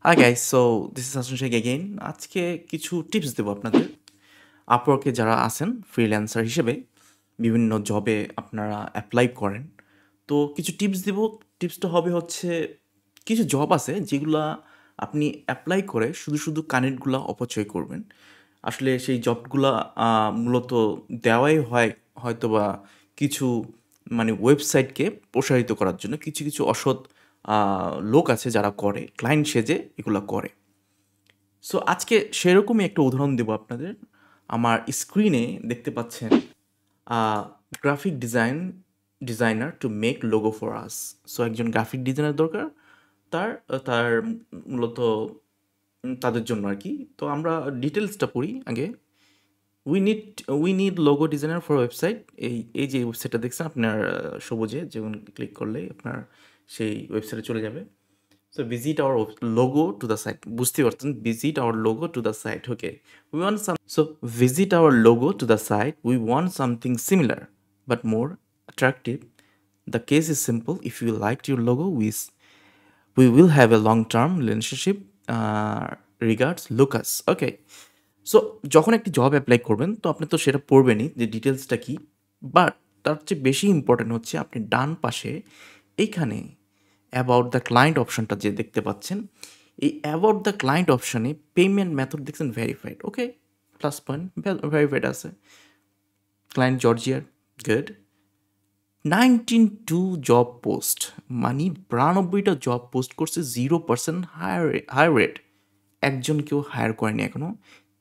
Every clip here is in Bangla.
Hi guys, so this is Hasan Sheikh again. আজকে কিছু টিপস দেবো আপনাদের। আপওয়ার্কে যারা আছেন ফ্রিল্যান্সার হিসেবে বিভিন্ন জবে আপনারা অ্যাপ্লাই করেন, তো কিছু টিপস দিব। টিপসটা হবে হচ্ছে কিছু জব আছে যেগুলা আপনি অ্যাপ্লাই করে শুধু শুধু কানেক্টগুলো অপচয় করবেন। আসলে সেই জবগুলা মূলত দেওয়াই হয় হয়তোবা কিছু ওয়েবসাইটকে প্রসারিত করার জন্য। কিছু কিছু অসৎ লোক আছে যারা করে ক্লায়েন্ট সেজে এগুলো করে। সো আজকে সেরকমই একটা উদাহরণ দেবো আপনাদের। আমার স্ক্রিনে দেখতে পাচ্ছেন graphic designer to make logo for us. So একজন গ্রাফিক ডিজাইনার দরকার তার তার মূলত তাদের জন্য আর কি। তো আমরা ডিটেলসটা পড়ি আগে। We need logo designer for website. এই যে ওয়েবসাইটটা দেখছেন আপনার সবুজে, যেমন ক্লিক করলেই আপনার সেই ওয়েবসাইটে চলে যাবে। So visit our logo to the site. বুঝতে পারছেন, visit our logo to the site. Okay. Visit our logo to the site. We want something similar but more attractive. The case is simple. If you liked your logo, we will have a long-term relationship. Regards, Lucas. Okay. So যখন একটি জব অ্যাপ্লাই করবেন তো আপনি তো সেটা পড়বেনই যে ডিটেলসটা কী, বাট তার চেয়ে বেশি ইম্পর্টেন্ট হচ্ছে আপনি ডান পাশে এইখানে অ্যাবাউট দ্য ক্লায়েন্ট অপশনটা যে দেখতে পাচ্ছেন, এই অ্যাবাউট দ্য ক্লায়েন্ট অপশানে পেমেন্ট মেথড দেখছেন verified. Okay, plus point, verified আছে। ক্লায়েন্ট জর্জিয়ার, গুড। 92 জব পোস্ট, মানে 92টা জব পোস্ট করছে, 0% হায়ার রেট। একজন কেউ হায়ার করেনি এখনও।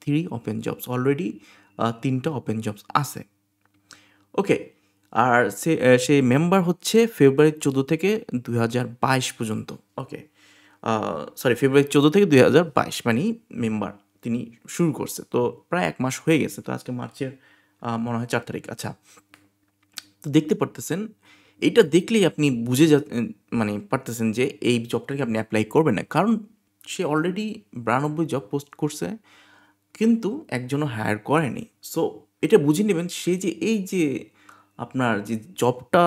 3 ওপেন জবস, অলরেডি 3টা ওপেন জবস আছে। ওকে, আর সে মেম্বার হচ্ছে ফেব্রুয়ারি 14 থেকে 2022 পর্যন্ত। ওকে, ফেব্রুয়ারি 14 থেকে 2022 মানে মেম্বার তিনি শুরু করছে। তো প্রায় 1 মাস হয়ে গেছে। তো আজকে মার্চের মনে হয় 4 তারিখ। আচ্ছা, তো দেখতে পারতেছেন, এইটা দেখলেই আপনি বুঝে পারতেছেন যে এই জবটাকে আপনি অ্যাপ্লাই করবেন না, কারণ সে অলরেডি 92 জব পোস্ট করছে কিন্তু একজনও হায়ার করেনি। সো এটা বুঝে নেবেন সে যে এই যে আপনার যে জবটা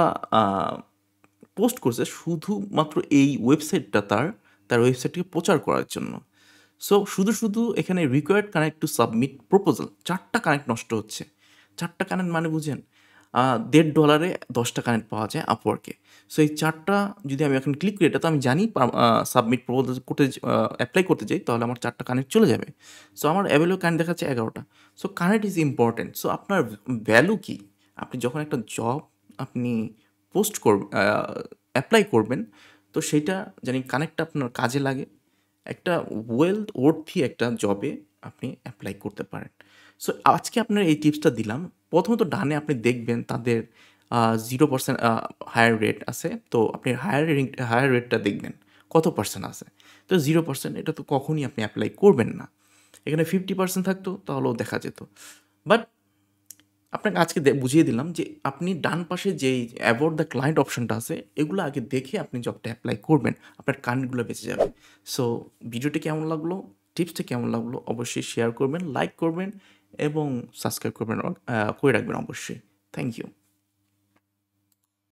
পোস্ট করছে শুধুমাত্র এই ওয়েবসাইটটা তার ওয়েবসাইটকে প্রচার করার জন্য। সো শুধু এখানে required connect to submit proposal, 4টা কানেক্ট নষ্ট হচ্ছে। 4টা কানেক্ট মানে বুঝেন, $1.50 10টা কানেক্ট পাওয়া যায় আপওয়ার্কে। সো এই 4টা যদি আমি এখন ক্লিক করি, এটা তো আমি জানি সাবমিট প্রপোজাল করতে অ্যাপ্লাই করতে যাই, তাহলে আমার 4টা কানেক্ট চলে যাবে। সো আমার অ্যাভেলেবল কানেক্ট দেখাচ্ছে 11টা। So connect is important. So আপনার ভ্যালু কি, আপনি যখন একটা জব আপনি পোস্ট করবেন, অ্যাপ্লাই করবেন, তো সেইটা জানি কানেক্টটা আপনার কাজে লাগে, একটা ওয়ার্থি একটা জবে আপনি অ্যাপ্লাই করতে পারেন। সো আজকে আপনার এই টিপসটা দিলাম। প্রথমত ডানে আপনি দেখবেন তাদের 0% হায়ার রেট আছে। তো আপনি হায়ার রেটটা দেখবেন কত পার্সেন্ট আছে। তো 0%, এটা তো কখনই আপনি অ্যাপ্লাই করবেন না। এখানে 50% থাকতো তাহলেও দেখা যেত। বাট আপনাকে আজকে বুঝিয়ে দিলাম যে আপনি ডান পাশে যেই অ্যাবাউট দ্য ক্লায়েন্ট অপশনটা আছে, এগুলো আগে দেখে আপনি জবটা অ্যাপ্লাই করবেন, আপনার কানেক্টগুলো বেঁচে যাবে। সো ভিডিওটি কেমন লাগলো, টিপসটা কেমন লাগলো, অবশ্যই শেয়ার করবেন, লাইক করবেন এবং সাবস্ক্রাইব করবেন, করে রাখবেন অবশ্যই। Thank you.